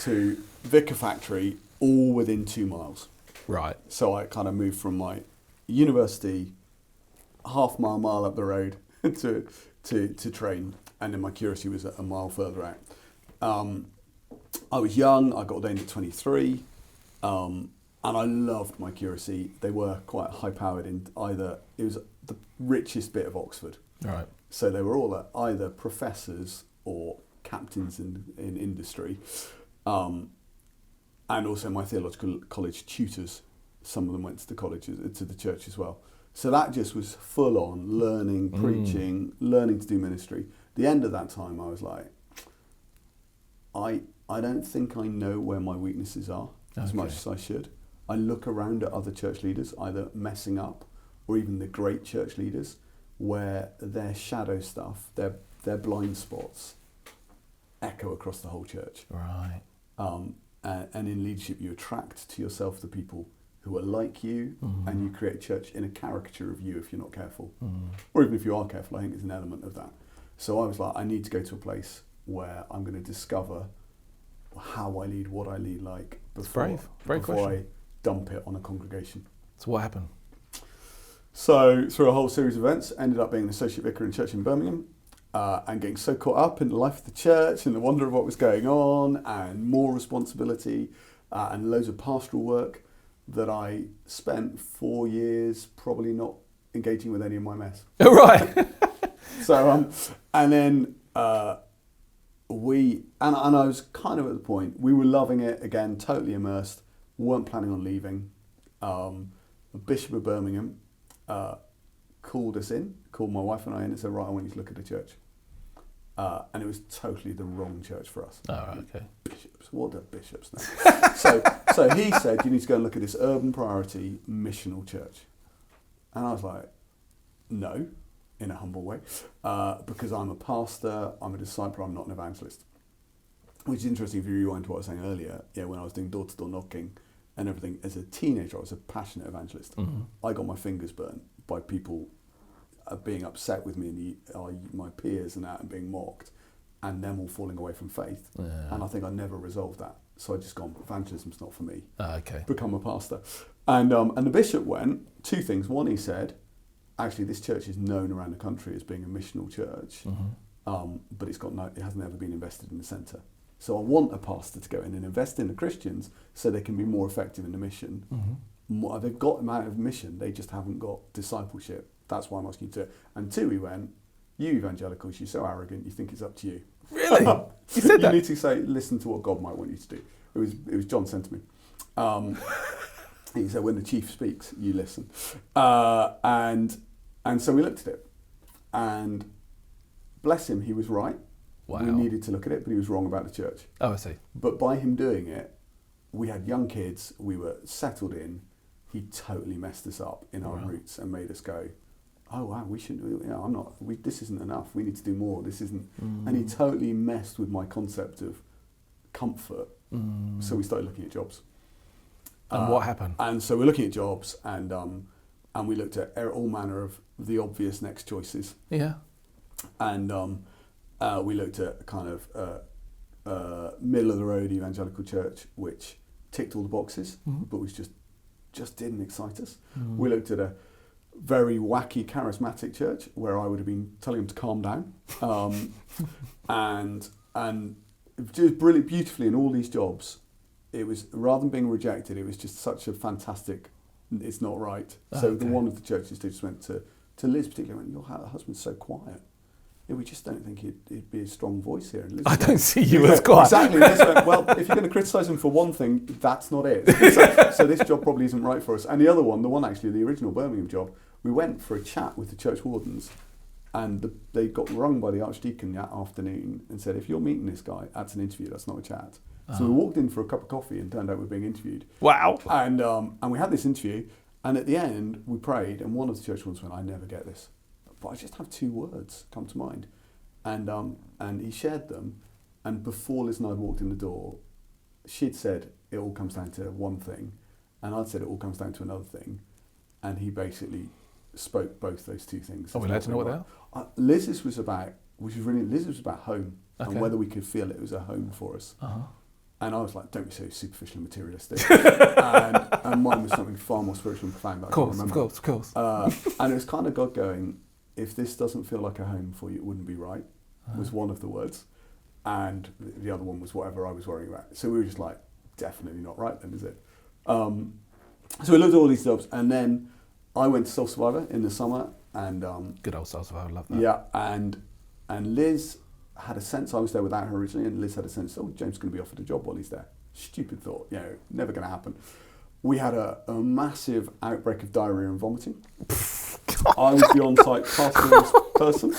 to vicar factory, all within 2 miles. Right. So I kind of moved from my university mile up the road to train, and then my curacy was a mile further out. I was young, I got ordained at 23, and I loved my curacy. They were quite high-powered in either, it was the richest bit of Oxford. Right. So they were all either professors or captains in industry. And also my theological college tutors, some of them went to the church as well. So that just was full on learning, preaching, learning to do ministry. The end of that time I was like, I don't think I know where my weaknesses are as much as I should. I look around at other church leaders, either messing up or even the great church leaders, where their shadow stuff, their blind spots, echo across the whole church. Right. And in leadership, you attract to yourself the people who are like you, and you create a church in a caricature of you if you're not careful. Or even if you are careful, I think there's an element of that. So I was like, I need to go to a place where I'm going to discover how I lead, what I lead like before I dump it on a congregation. So what happened? So through a whole series of events, ended up being an associate vicar in a church in Birmingham, and getting so caught up in the life of the church and the wonder of what was going on and more responsibility and loads of pastoral work that I spent 4 years probably not engaging with any of my mess. Right. So and then I was kind of at the point, we were loving it again, totally immersed, weren't planning on leaving. The Bishop of Birmingham called my wife and I in and said, right, I want you to look at the church. And it was totally the wrong church for us. Oh, right, okay. Bishops, what are bishops now? so he said, you need to go and look at this urban priority missional church. And I was like, no, in a humble way, because I'm a pastor, I'm a disciple, I'm not an evangelist. Which is interesting if you rewind to what I was saying earlier. Yeah, when I was doing door-to-door knocking and everything, as a teenager, I was a passionate evangelist. I got my fingers burnt by people being upset with me and my peers and that, and being mocked, and them all falling away from faith. Yeah. And I think I never resolved that. So I just gone, evangelism's not for me. Okay. Become a pastor. And the bishop went, 2 things. One, he said, actually this church is known around the country as being a missional church, but it hasn't ever been invested in the centre. So I want a pastor to go in and invest in the Christians so they can be more effective in the mission. They've got them out of mission, they just haven't got discipleship. That's why I'm asking you to. And 2, he went, you evangelicals, you're so arrogant, you think it's up to you. Really? You said that? You need to say, listen to what God might want you to do. It was John sent to me. He said, when the chief speaks, you listen. And so we looked at it. And bless him, he was right. Wow. We needed to look at it, but he was wrong about the church. Oh, I see. But by him doing it, we had young kids, we were settled in. He totally messed us up in our roots and made us go, oh wow, we shouldn't, this isn't enough, we need to do more, this isn't. And he totally messed with my concept of comfort. So we started looking at jobs. And what happened? And so we're looking at jobs, and we looked at all manner of the obvious next choices. Yeah. And we looked at kind of middle of the road evangelical church, which ticked all the boxes, but was just didn't excite us. We looked at a very wacky charismatic church where I would have been telling them to calm down, and just brilliant, beautifully in all these jobs. It was, rather than being rejected, it was just such a fantastic, it's not right. So the one of the churches they just went to Liz particularly, went, your husband's so quiet. Yeah, we just don't think he'd be a strong voice here. And Liz I don't see you as quiet. Exactly. Liz went, well, if you're going to criticise him for one thing, that's not it. So this job probably isn't right for us. And the other one, the original Birmingham job, we went for a chat with the church wardens, and they got rung by the archdeacon that afternoon and said, if you're meeting this guy, that's an interview, that's not a chat. So we walked in for a cup of coffee and turned out we were being interviewed. Wow. And we had this interview, and at the end we prayed, and one of the church wardens went, I never get this, but I just have 2 words come to mind. And he shared them, and before Liz and I walked in the door, she'd said it all comes down to one thing, and I'd said it all comes down to another thing, and he basically spoke both those 2 things. Are we allowed to know what they are? Liz's was about, Liz's was about home, and whether we could feel it was a home for us. And I was like, don't be so superficial and materialistic. and mine was something far more spiritual and profound that I can't remember. Of course. And it was kind of God going, if this doesn't feel like a home for you, it wouldn't be right, was one of the words. And the other one was whatever I was worrying about. So we were just like, definitely not right then, is it? So we looked at all these jobs, and then I went to Soul Survivor in the summer. And good old Soul Survivor, love that. Yeah, and Liz had a sense, I was there without her originally, and Liz had a sense, oh, James is going to be offered a job while he's there. Stupid thought, never going to happen. We had a massive outbreak of diarrhoea and vomiting. I was the on-site pastoral person.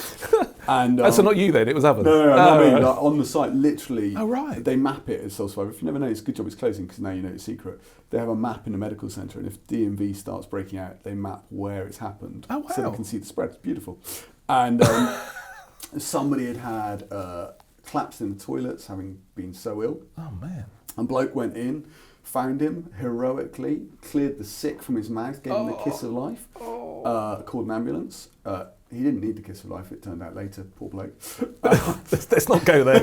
And, so not you then, it was others? No, not me. Like, on the site, literally, they map it as Soul Survivor. If you never know, it's a good job it's closing, because now you know it's secret. They have a map in the medical centre, and if DMV starts breaking out, they map where it's happened. Oh, wow. So they can see the spread. It's beautiful. And somebody had collapsed in the toilets, having been so ill. Oh, man. And Bloke went in, found him heroically, cleared the sick from his mouth, gave him the kiss of life, called an ambulance. He didn't need the kiss of life, it turned out later, poor bloke. Let's not go there.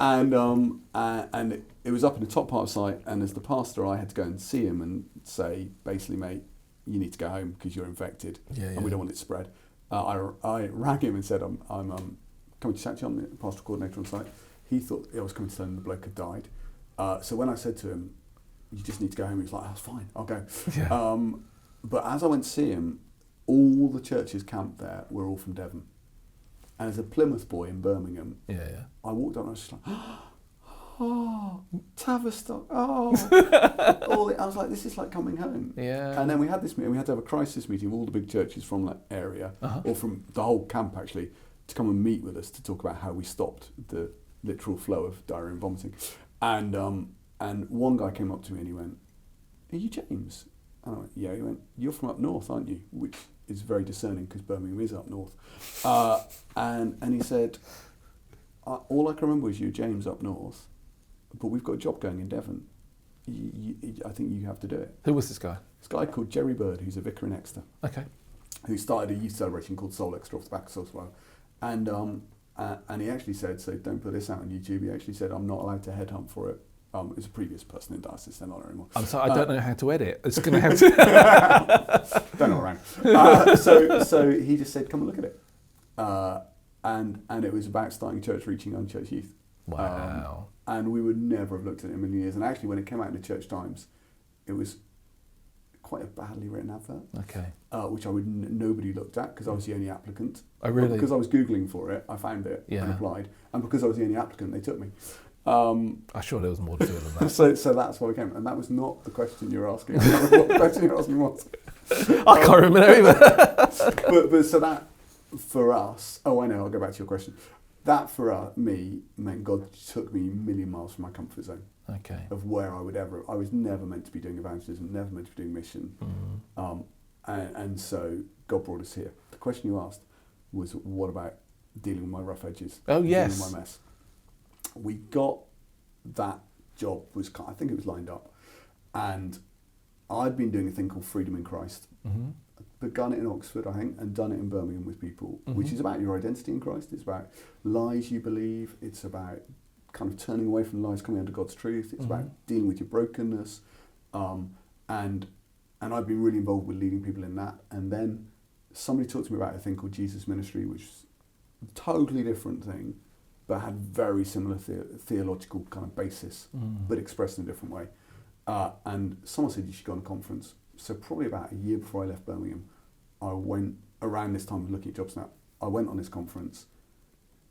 And it was up in the top part of the site, and as the pastor, I had to go and see him and say, basically, mate, you need to go home because you're infected, and we don't want it to spread. I rang him and said, I'm coming to chat to you, I'm the pastoral coordinator on site. He thought I was coming to tell him the bloke had died. So when I said to him, you just need to go home, he was like, that's fine, I'll go. Yeah. But as I went to see him, all the churches camped there were all from Devon. And as a Plymouth boy in Birmingham, I walked up and I was just like, oh, Tavistock, oh. I was like, this is like coming home. Yeah. And then we had this meeting, we had to have a crisis meeting with all the big churches from that area, or from the whole camp actually, to come and meet with us to talk about how we stopped the literal flow of diarrhoea and vomiting. And one guy came up to me and he went, are you James? And I went, yeah. He went, you're from up north, aren't you? Which is very discerning because Birmingham is up north. And he said, all I can remember is you, James, up north, but we've got a job going in Devon. I think you have to do it. Who was this guy? This guy called Jerry Bird, who's a vicar in Exeter. Okay. Who started a youth celebration called Soul Extra off the back of Soul Survivor. And he actually said, so don't put this out on YouTube, he actually said, I'm not allowed to headhunt for it. It's a previous person in diocese, they're not anymore. I'm sorry, I don't know how to edit. It's going to have to... They're not around. So he just said, come and look at it. And it was about starting church, reaching unchurched youth. Wow. And we would never have looked at it in a million years. And actually, when it came out in the Church Times, it was quite a badly written advert. Okay. Which nobody looked at because I was the only applicant. Oh, really? But because I was Googling for it, I found it and applied. And because I was the only applicant, they took me. I'm sure there was more to it than that. so that's why I came. And that was not the question you're asking. I don't know what the question you're asking was. I can't remember either. but so that, for us... Oh, I know, I'll go back to your question. That, for me, meant God took me a million miles from my comfort zone. Okay. Of where I was never meant to be doing evangelism, never meant to be doing mission. And so God brought us here. The question you asked was, what about dealing with my rough edges? Oh, yes. Dealing with my mess. We got that job, I think it was lined up. And I'd been doing a thing called Freedom in Christ. Begun it in Oxford, I think, and done it in Birmingham with people, which is about your identity in Christ. It's about lies you believe. It's about kind of turning away from lies, coming under God's truth. It's about dealing with your brokenness. And I've been really involved with leading people in that. And then somebody talked to me about a thing called Jesus Ministry, which is a totally different thing, but had very similar theological kind of basis, but expressed in a different way. And someone said you should go on a conference. So probably about a year before I left Birmingham, I went around this time looking at jobs now. I went on this conference,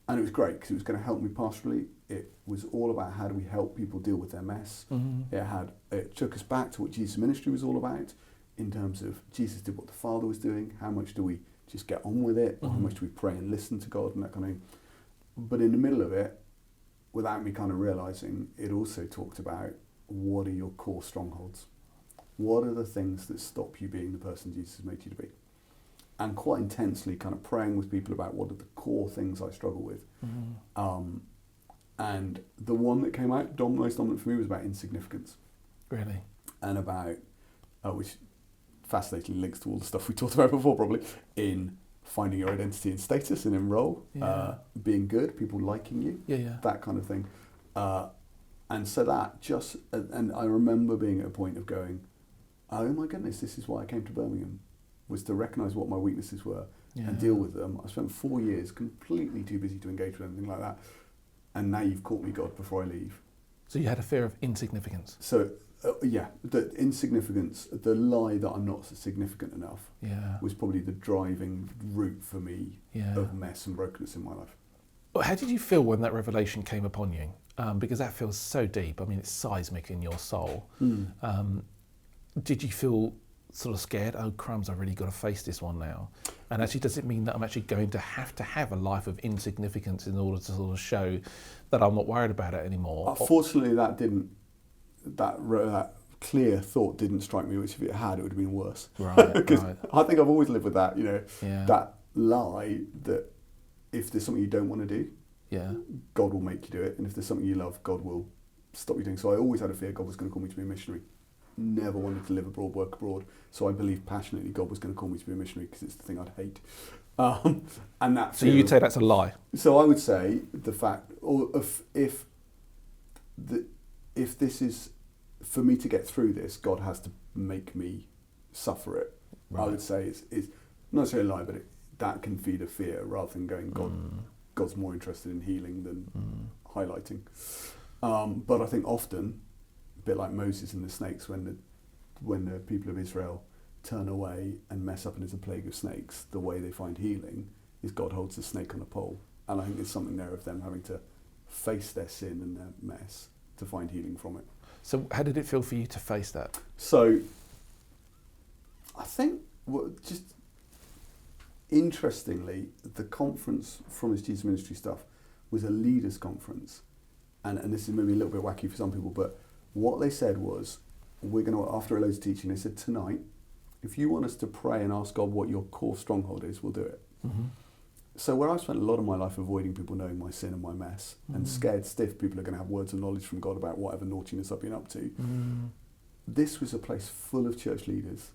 and it was great because it was going to help me pastorally. It was all about how do we help people deal with their mess. It took us back to what Jesus' ministry was all about, in terms of Jesus did what the Father was doing. How much do we just get on with it, or how much do we pray and listen to God and that kind of thing. But in the middle of it, without me kind of realising, it also talked about what are your core strongholds. What are the things that stop you being the person Jesus has made you to be? And quite intensely kind of praying with people about what are the core things I struggle with. And the one that came out most dominant for me was about insignificance. Really? And about, which fascinatingly links to all the stuff we talked about before probably, in finding your identity and status and in role, being good, people liking you, that kind of thing. And so that just, and I remember being at a point of going, oh my goodness, this is why I came to Birmingham, was to recognise what my weaknesses were and deal with them. I spent 4 years completely too busy to engage with anything like that. And now you've caught me, God, before I leave. So you had a fear of insignificance? So, the insignificance, the lie that I'm not significant enough was probably the driving root for me of mess and brokenness in my life. Well, how did you feel when that revelation came upon you? Because that feels so deep. I mean, it's seismic in your soul. Did you feel sort of scared? Oh, crumbs, I've really got to face this one now. And actually, does it mean that I'm actually going to have a life of insignificance in order to sort of show that I'm not worried about it anymore? Fortunately, that clear thought didn't strike me, which if it had, it would have been worse. Right, Because right. I think I've always lived with that, that lie that if there's something you don't want to do, God will make you do it. And if there's something you love, God will stop you doing. So I always had a fear God was going to call me to be a missionary. Never wanted to live abroad, work abroad. So I believed passionately God was going to call me to be a missionary because it's the thing I'd hate. And that. So you'd say that's a lie? So I would say the fact, or if this is, for me to get through this, God has to make me suffer it. Right. I would say it's not necessarily a lie, but that can feed a fear rather than going, God's more interested in healing than highlighting. But I think often, a bit like Moses and the snakes, when the people of Israel turn away and mess up and there's a plague of snakes, the way they find healing is God holds the snake on a pole. And I think there's something there of them having to face their sin and their mess to find healing from it. So how did it feel for you to face that? So I think, just interestingly, the conference from his Jesus Ministry stuff was a leaders conference. And this is maybe a little bit wacky for some people, but what they said was, we're going to, after a loads of teaching, they said, tonight, if you want us to pray and ask God what your core stronghold is, we'll do it. So where I've spent a lot of my life avoiding people knowing my sin and my mess, and scared stiff people are going to have words of knowledge from God about whatever naughtiness I've been up to, this was a place full of church leaders,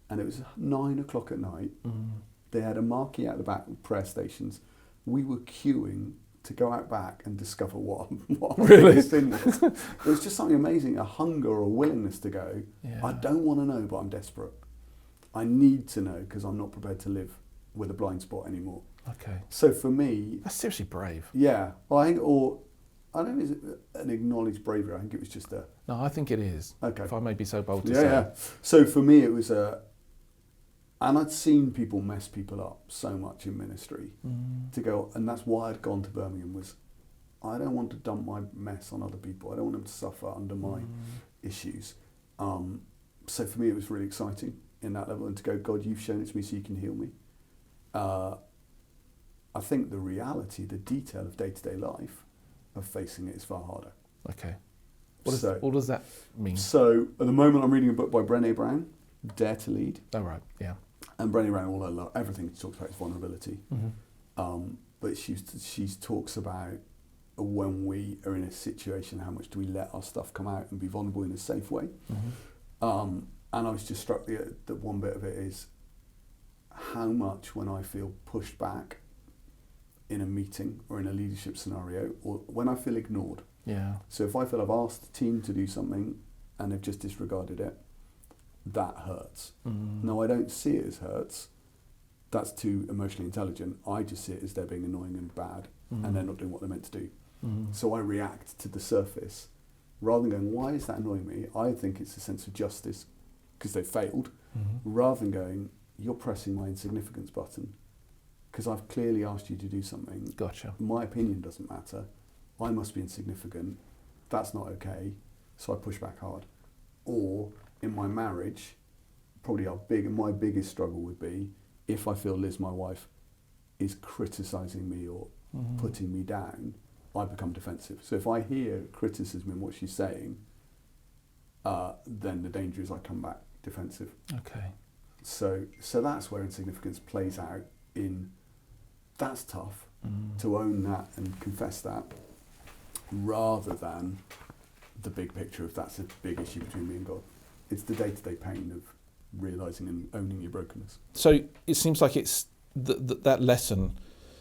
and it was 9 o'clock at night. They had a marquee out the back with prayer stations. We were queuing to go out back and discover what my Really? sin was. It was just something amazing, a hunger or a willingness to go, I don't want to know, but I'm desperate. I need to know because I'm not prepared to live with a blind spot anymore. Okay. So for me... That's seriously brave. Yeah. Well, I think, or I don't know if it's an acknowledged bravery. I think it was just a... No, I think it is. Okay. If I may be so bold to say. Yeah. So for me, it was a... And I'd seen people mess people up so much in ministry to go, and that's why I'd gone to Birmingham, was I don't want to dump my mess on other people. I don't want them to suffer under my issues. So for me, it was really exciting in that level, and to go, God, you've shown it to me so you can heal me. I think the reality, the detail of day-to-day life of facing it is far harder. Okay. What does that mean? So at the moment, I'm reading a book by Brené Brown, Dare to Lead. Oh, right, yeah. And Brené Brown, all I love, everything she talks about is vulnerability. But she talks about when we are in a situation, how much do we let our stuff come out and be vulnerable in a safe way. And I was just struck that one bit of it is how much when I feel pushed back in a meeting or in a leadership scenario, or when I feel ignored. Yeah. So if I feel I've asked the team to do something and they've just disregarded it, that hurts. No, I don't see it as hurts. That's too emotionally intelligent. I just see it as they're being annoying and bad and they're not doing what they're meant to do. So I react to the surface. Rather than going, why is that annoying me? I think it's a sense of justice because they failed. Rather than going, you're pressing my insignificance button because I've clearly asked you to do something. Gotcha. My opinion doesn't matter. I must be insignificant. That's not okay. So I push back hard. Or in my marriage, probably my biggest struggle would be if I feel Liz, my wife, is criticising me or putting me down, I become defensive. So if I hear criticism in what she's saying, then the danger is I come back defensive. Okay. So that's where insignificance plays out in, that's tough to own that and confess that, rather than the big picture of that's a big issue between me and God. It's the day-to-day pain of realising and owning your brokenness. So it seems like it's that lesson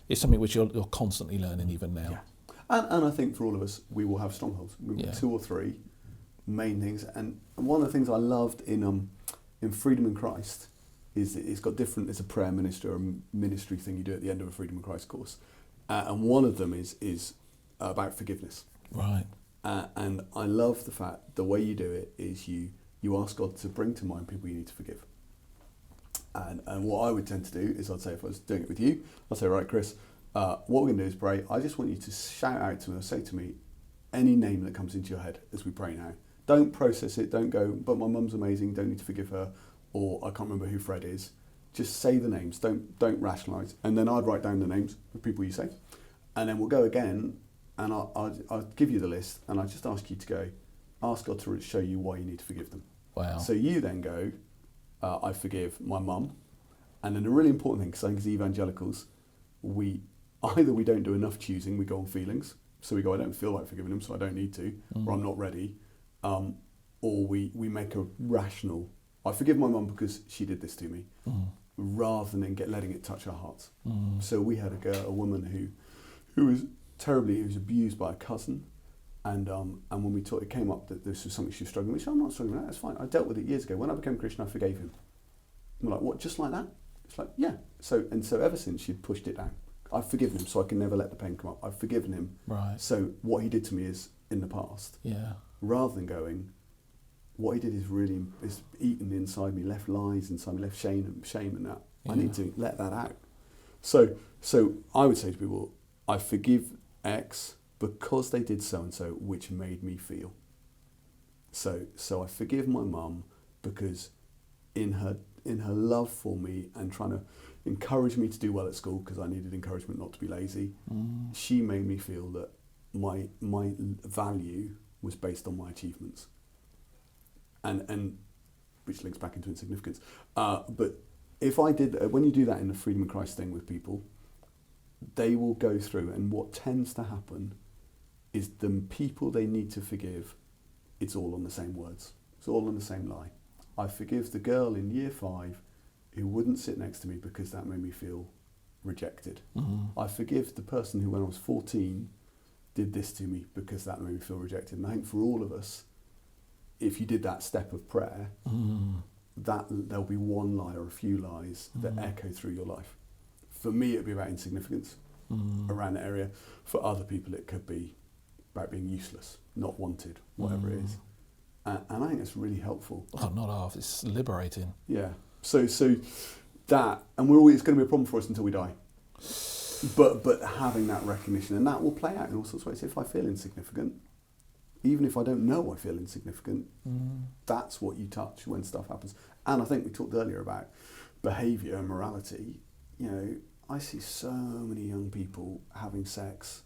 is something which you're constantly learning even now. Yeah. And I think for all of us, we will have strongholds. We've got 2 or 3 main things. And one of the things I loved in Freedom in Christ is that it's got different, it's a prayer ministry or a ministry thing you do at the end of a Freedom in Christ course. And one of them is about forgiveness. Right. And I love the fact, the way you do it is you ask God to bring to mind people you need to forgive. And what I would tend to do is I'd say, if I was doing it with you, I'd say, right, Chris, what we're going to do is pray. I just want you to shout out to me or say to me any name that comes into your head as we pray now. Don't process it. Don't go, but my mum's amazing, don't need to forgive her, or I can't remember who Fred is. Just say the names. Don't rationalise. And then I'd write down the names of people you say. And then we'll go again, and I'll give you the list, and I just ask you to go, ask God to show you why you need to forgive them. Wow. So you then go, I forgive my mum. And then a really important thing, because I think as evangelicals, we don't do enough choosing, we go on feelings. So we go, I don't feel like forgiving them, so I don't need to, or I'm not ready. Or we make a rational, I forgive my mum because she did this to me, rather than letting it touch our hearts. So we had a woman who was abused by a cousin. And when we talked, it came up that this was something she was struggling with. She said, I'm not struggling with that, that's fine. I dealt with it years ago. When I became a Christian, I forgave him. And we're like, what, just like that? It's like, yeah. So ever since, she'd pushed it down. I've forgiven him, so I can never let the pain come up. I've forgiven him. Right. So what he did to me is in the past. Yeah. Rather than going, what he did is eaten inside me, left lies inside me, left shame and that. Yeah. I need to let that out. So I would say to people, I forgive X because they did so and so, which made me feel. So I forgive my mum because in her love for me and trying to encourage me to do well at school, because I needed encouragement not to be lazy, she made me feel that my value was based on my achievements, and which links back into insignificance. But if I did, when you do that in the Freedom in Christ thing with people, they will go through, and what tends to happen is the people they need to forgive, it's all on the same words. It's all on the same lie. I forgive the girl in year 5 who wouldn't sit next to me because that made me feel rejected. I forgive the person who, when I was 14, did this to me because that made me feel rejected. And I think for all of us, if you did that step of prayer, that there'll be one lie or a few lies that echo through your life. For me, it'd be about insignificance around that area. For other people, it could be about being useless, not wanted, whatever it is. And I think it's really helpful. Oh, not half. It's liberating. Yeah. So that, and we're always, it's going to be a problem for us until we die. But having that recognition, and that will play out in all sorts of ways. If I feel insignificant, even if I don't know I feel insignificant, that's what you touch when stuff happens. And I think we talked earlier about behaviour and morality. You know, I see so many young people having sex,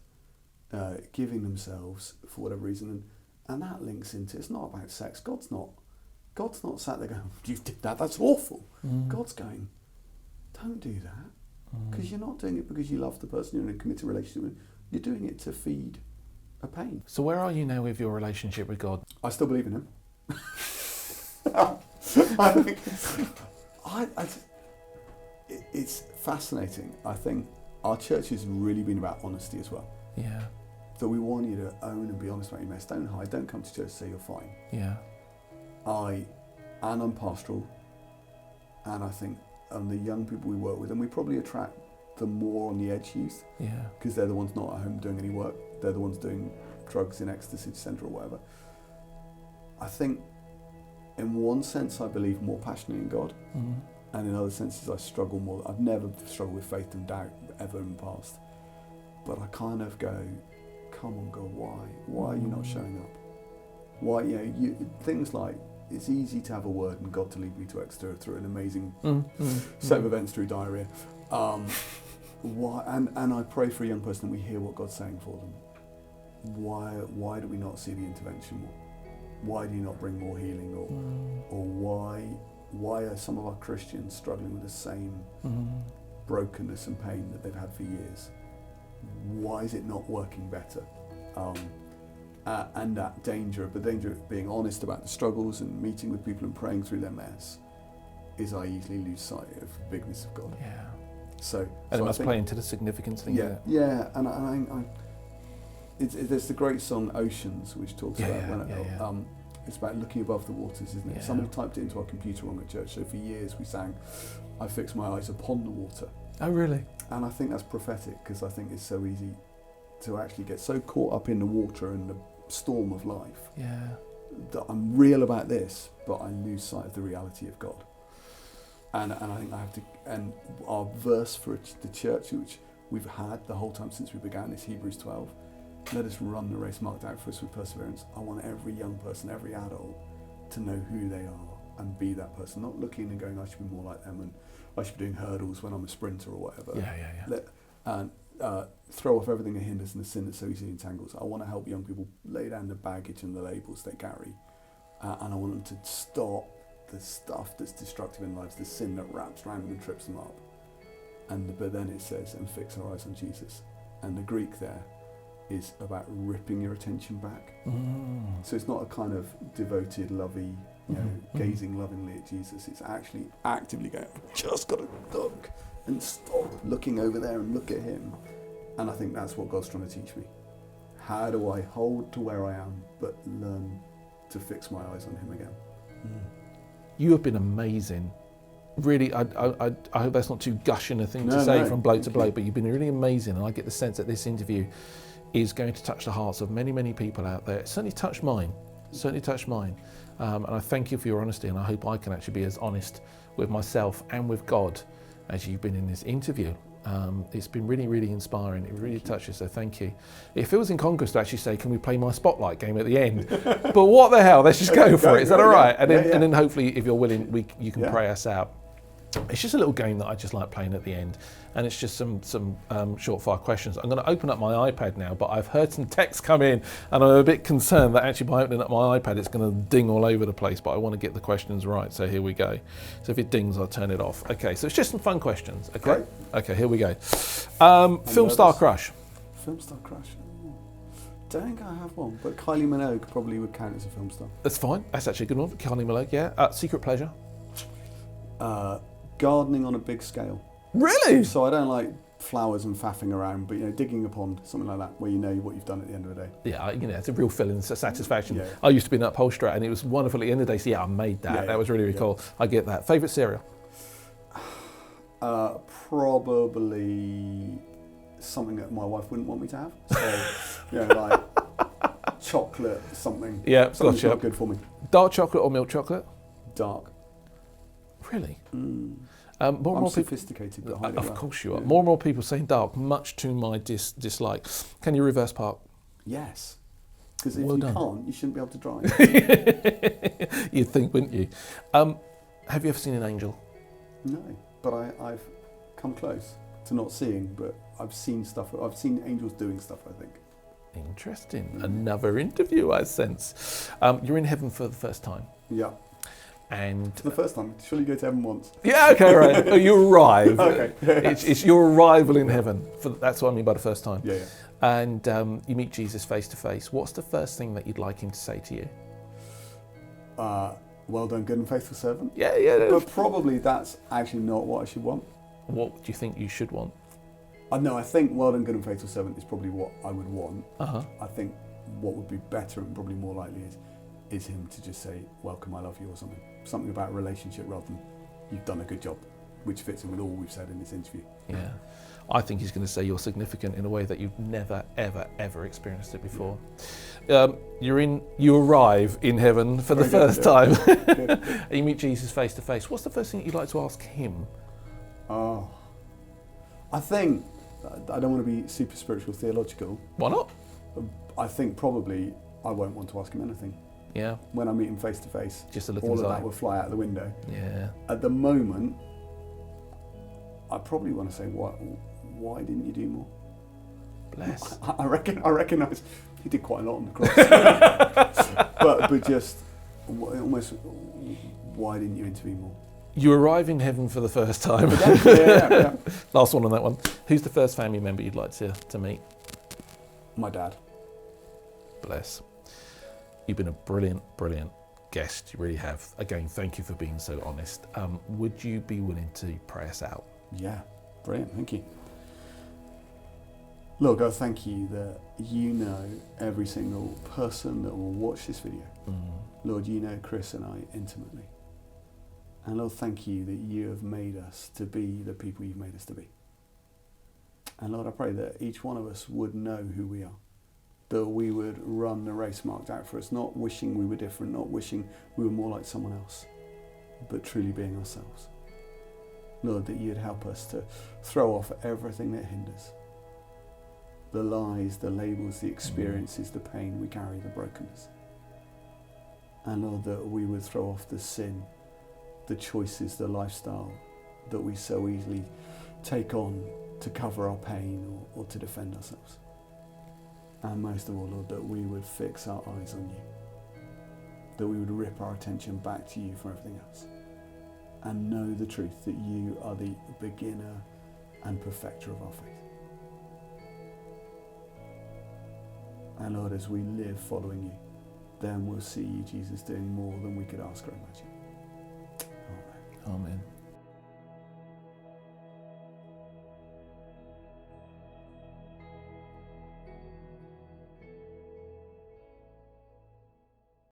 giving themselves for whatever reason, and that links into, it's not about sex. God's not sat there going, you did that, that's awful. God's going, don't do that, because you're not doing it because you love the person you're in a committed relationship with. You're doing it to feed a pain. So where are you now with your relationship with God? I still believe in him. I think it's fascinating. I think our church has really been about honesty as well. Yeah. That we want you to own and be honest about your mess. Don't hide. Don't come to church and say you're fine. Yeah. I'm pastoral, and I think the young people we work with, and we probably attract the more on the edge youth. Yeah. Because they're the ones not at home doing any work. They're the ones doing drugs in ecstasy centre or whatever. I think, in one sense, I believe more passionately in God, and in other senses, I struggle more. I've never struggled with faith and doubt ever in the past, but I kind of go, come on, God, why? Why are you not showing up? Why, things like, it's easy to have a word and God to lead me to Exeter through an amazing set of events through diarrhea. Why? And I pray for a young person and we hear what God's saying for them. Why do we not see the intervention more? Why do you not bring more healing? Or why are some of our Christians struggling with the same brokenness and pain that they've had for years? Why is it not working better? And that danger of being honest about the struggles and meeting with people and praying through their mess is I easily lose sight of the bigness of God. Yeah. So it must play into the significance thing. Yeah. And there's the great song Oceans, which talks about it's about looking above the waters, isn't it? Yeah. Somebody typed it into our computer wrong at church. So for years we sang, I fix my eyes upon the water. Oh, really? And I think that's prophetic, because I think it's so easy to actually get so caught up in the water and the storm of life that I'm real about this, but I lose sight of the reality of God. And I think I have to, and our verse for the church, which we've had the whole time since we began, is Hebrews 12. Let us run the race marked out for us with perseverance. I want every young person, every adult, to know who they are and be that person, not looking and going, I should be more like them and I should be doing hurdles when I'm a sprinter or whatever. And throw off everything that hinders and the sin that so easily entangles. I want to help young people lay down the baggage and the labels they carry, and I want them to stop the stuff that's destructive in lives, the sin that wraps around them and trips them up. But then it says, and fix our eyes on Jesus. And the Greek there is about ripping your attention back. So it's not a kind of devoted, lovey, gazing lovingly at Jesus. It's actually actively going, I've just got to look and stop looking over there and look at him. And I think that's what God's trying to teach me. How do I hold to where I am, but learn to fix my eyes on him again? You have been amazing. Really, I hope that's not too gushing a thing to say from bloke to bloke, but you've been really amazing, and I get the sense that this interview is going to touch the hearts of many, many people out there. It certainly touched mine. And I thank you for your honesty, and I hope I can actually be as honest with myself and with God as you've been in this interview. It's been really, really inspiring. It really touches, so thank you. It feels incongruous to actually say, can we play my spotlight game at the end? But what the hell, let's just go for it. Is that all right? And then hopefully, if you're willing, you can pray us out. It's just a little game that I just like playing at the end, and it's just some short fire questions. I'm going to open up my iPad now, but I've heard some text come in, and I'm a bit concerned that actually by opening up my iPad, it's going to ding all over the place, but I want to get the questions right, so here we go. So if it dings, I'll turn it off. Okay, so it's just some fun questions, okay? Great. Okay, here we go. Film star crush. Film star crush? Don't think I have one, but Kylie Minogue probably would count as a film star. That's fine. That's actually a good one. Kylie Minogue, yeah. Secret pleasure? Gardening on a big scale. Really? So I don't like flowers and faffing around, but digging a pond, something like that, where you know what you've done at the end of the day. Yeah, it's a real feeling, it's a satisfaction. Yeah. I used to be an upholsterer, and it was wonderful at the end of the day. So I made that. That was really, really cool. I get that. Favourite cereal? Probably something that my wife wouldn't want me to have. So, like chocolate, something. Yeah, something's gotcha. not good for me. Dark chocolate or milk chocolate? Dark. Really? More and more sophisticated, but highly of course you are. More and more people saying dark, much to my dislike. Can you reverse park? Yes. Because if Well you done. can't, you shouldn't be able to drive. You'd think, wouldn't you? Have you ever seen an angel? No, but I've come close to not seeing, but I've seen stuff. I've seen angels doing stuff, I think. Interesting. Another interview, I sense. You're in heaven for the first time. Yeah. And For the first time. Surely you go to heaven once. yeah, okay, right. Oh, you arrive. Okay. It's your arrival in heaven. That's what I mean by the first time. Yeah. And you meet Jesus face to face. What's the first thing that you'd like him to say to you? Well done, good and faithful servant. Yeah. But probably that's actually not what I should want. What do you think you should want? No, I think well done, good and faithful servant is probably what I would want. Uh-huh. I think what would be better and probably more likely is him to just say, welcome, I love you, or something. Something about a relationship rather than you've done a good job, which fits in with all we've said in this interview. Yeah. I think he's going to say you're significant in a way that you've never, ever, ever experienced it before. You arrive in heaven for the first time. And you meet Jesus face to face. What's the first thing you'd like to ask him? Oh, I think, I don't want to be super spiritual theological. Why not? I think probably I won't want to ask him anything. Yeah. When I meet him face to face, Just a look all in his of eye. that will fly out the window. Yeah. At the moment, I probably want to say, why didn't you do more? Bless. I recognise he did quite a lot on the cross, but just almost, why didn't you intervene more? You arrive in heaven for the first time. Yeah. Last one on that one. Who's the first family member you'd like to meet? My dad. Bless. You've been a brilliant, brilliant guest. You really have. Again, thank you for being so honest. Would you be willing to pray us out? Yeah, brilliant. Thank you. Lord God, thank you that you know every single person that will watch this video. Lord, you know Chris and I intimately. And Lord, thank you that you have made us to be the people you've made us to be. And Lord, I pray that each one of us would know who we are. That we would run the race marked out for us, not wishing we were different, not wishing we were more like someone else, but truly being ourselves. Lord, that you'd help us to throw off everything that hinders. The lies, the labels, the experiences, the pain we carry, the brokenness. And Lord, that we would throw off the sin, the choices, the lifestyle that we so easily take on to cover our pain or to defend ourselves. And most of all, Lord, that we would fix our eyes on you. That we would rip our attention back to you for everything else. And know the truth that you are the beginner and perfecter of our faith. And Lord, as we live following you, then we'll see you, Jesus, doing more than we could ask or imagine. Amen. Amen.